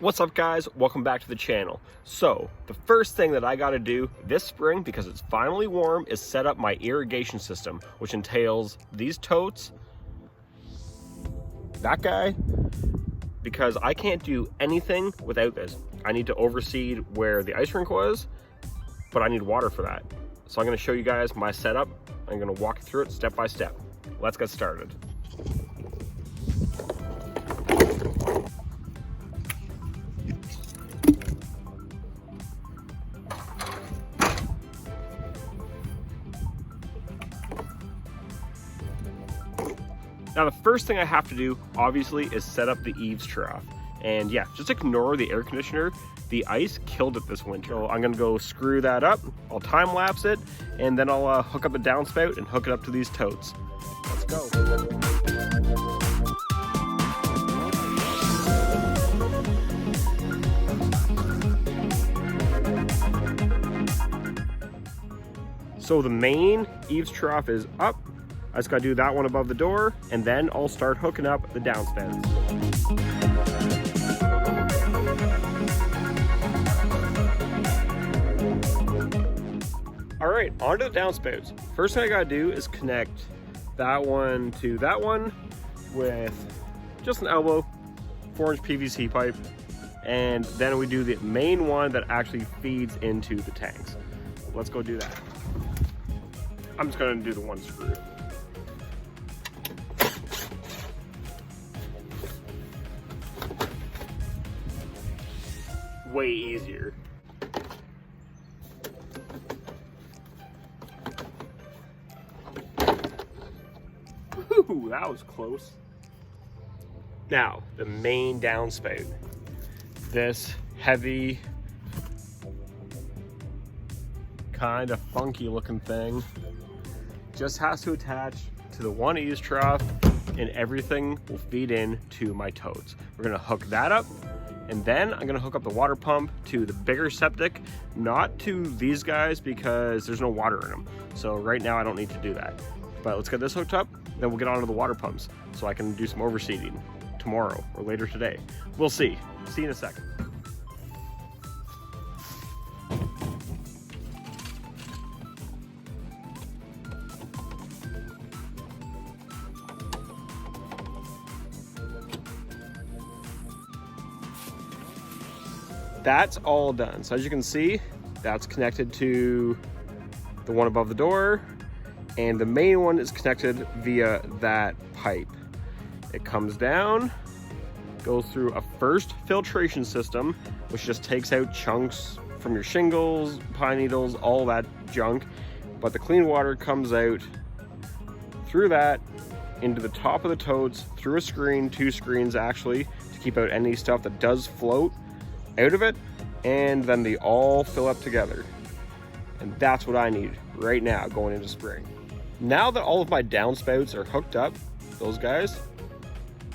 What's up guys, welcome back to the channel. So the first thing that I got to do this spring, because it's finally warm, is set up my irrigation system, which entails these totes, that guy, because I can't do anything without this. I need to overseed where the ice rink was, but I need water for that. So I'm going to show you guys my setup. I'm going to walk you through it step by step. Let's get started. Now the first thing I have to do, obviously, is set up the eaves trough. And yeah, just ignore the air conditioner. The ice killed it this winter. So I'm gonna go screw that up, I'll time lapse it, and then I'll hook up the downspout and hook it up to these totes. Let's go. So the main eaves trough is up. I just gotta do that one above the door, and then I'll start hooking up the downspouts. All right, on to the downspouts. First thing I gotta do is connect that one to that one with just an elbow, 4-inch PVC pipe, and then we do the main one that actually feeds into the tanks. Let's go do that. I'm just gonna do the one screw. Way easier. Ooh, that was close. Now, the main downspout. This heavy, kind of funky looking thing just has to attach to the one eaves trough, and everything will feed in to my totes. We're gonna hook that up, and then I'm gonna hook up the water pump to the bigger septic, not to these guys because there's no water in them. So right now I don't need to do that. But let's get this hooked up, then we'll get onto the water pumps so I can do some overseeding tomorrow or later today. We'll see. See you in a second. That's all done. So as you can see, that's connected to the one above the door, and the main one is connected via that pipe. It comes down, goes through a first filtration system, which just takes out chunks from your shingles, pine needles, all that junk. But the clean water comes out through that into the top of the totes, through a screen, 2 screens actually, to keep out any stuff that does float out of it, and then they all fill up together. And that's what I need right now going into spring. Now that all of my downspouts are hooked up, those guys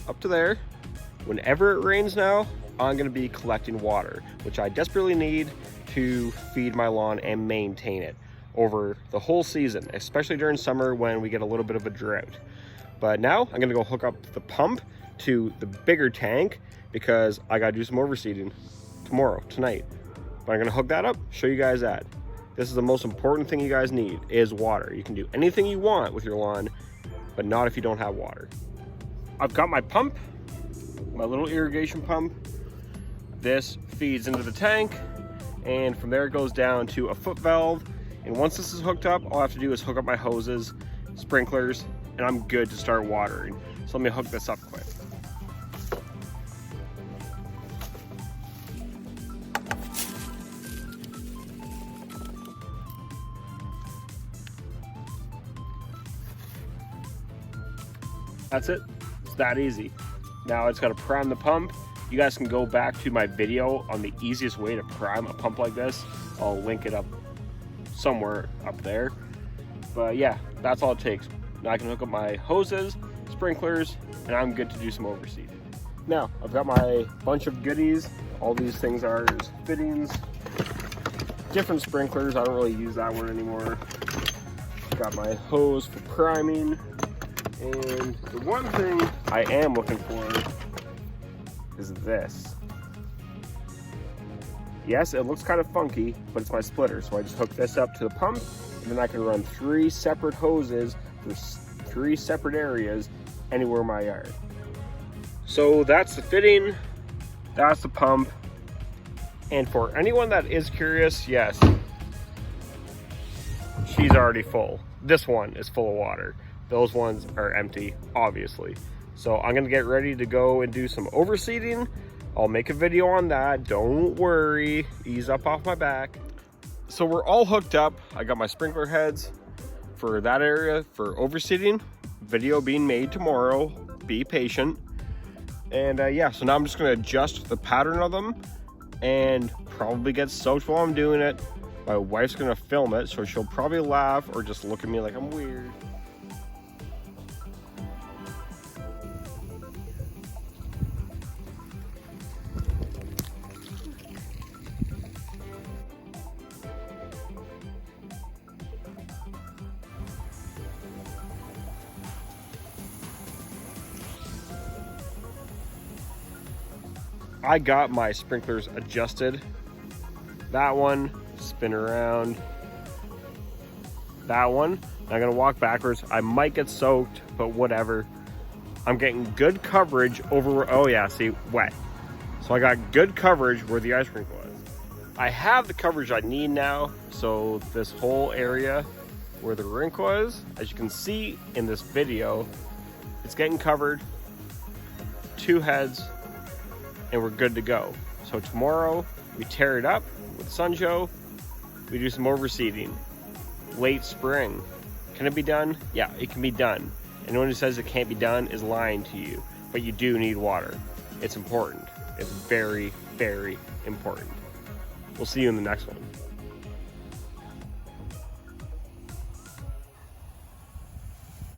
up to there, whenever it rains now, I'm gonna be collecting water, which I desperately need to feed my lawn and maintain it over the whole season, especially during summer when we get a little bit of a drought. But now I'm gonna go hook up the pump to the bigger tank because I gotta do some overseeding tonight. But I'm gonna hook that up, show you guys that. This is the most important thing you guys need, is water. You can do anything you want with your lawn, but not if you don't have water. I've got my pump, my little irrigation pump. This feeds into the tank, and from there it goes down to a foot valve. And once this is hooked up, all I have to do is hook up my hoses, sprinklers, and I'm good to start watering. So let me hook this up quick. That's it. It's that easy. Now I just gotta prime the pump. You guys can go back to my video on the easiest way to prime a pump like this. I'll link it up somewhere up there. But yeah, that's all it takes. Now I can hook up my hoses, sprinklers, and I'm good to do some overseeding. Now, I've got my bunch of goodies. All these things are fittings, different sprinklers. I don't really use that one anymore. Got my hose for priming. And the one thing I am looking for is this. Yes, it looks kind of funky, but it's my splitter. So I just hook this up to the pump, and then I can run 3 separate hoses for 3 separate areas anywhere in my yard. So that's the fitting, that's the pump. And for anyone that is curious, yes, she's already full. This one is full of water. Those ones are empty, obviously. So I'm gonna get ready to go and do some overseeding. I'll make a video on that, don't worry, ease up off my back. So we're all hooked up. I got my sprinkler heads for that area for overseeding. Video being made tomorrow, be patient. And yeah, so now I'm just gonna adjust the pattern of them and probably get soaked while I'm doing it. My wife's gonna film it, so she'll probably laugh or just look at me like I'm weird. I got my sprinklers adjusted. That one, spin around. That one, I'm gonna walk backwards. I might get soaked, but whatever. I'm getting good coverage over, oh yeah, see, wet. So I got good coverage where the ice rink was. I have the coverage I need now. So this whole area where the rink was, as you can see in this video, it's getting covered, 2 heads, and we're good to go. So tomorrow we tear it up with Sun Show, we do some overseeding. Late spring, can it be done? Yeah, it can be done. Anyone who says it can't be done is lying to you, but you do need water. It's important. It's very, very important. We'll see you in the next one.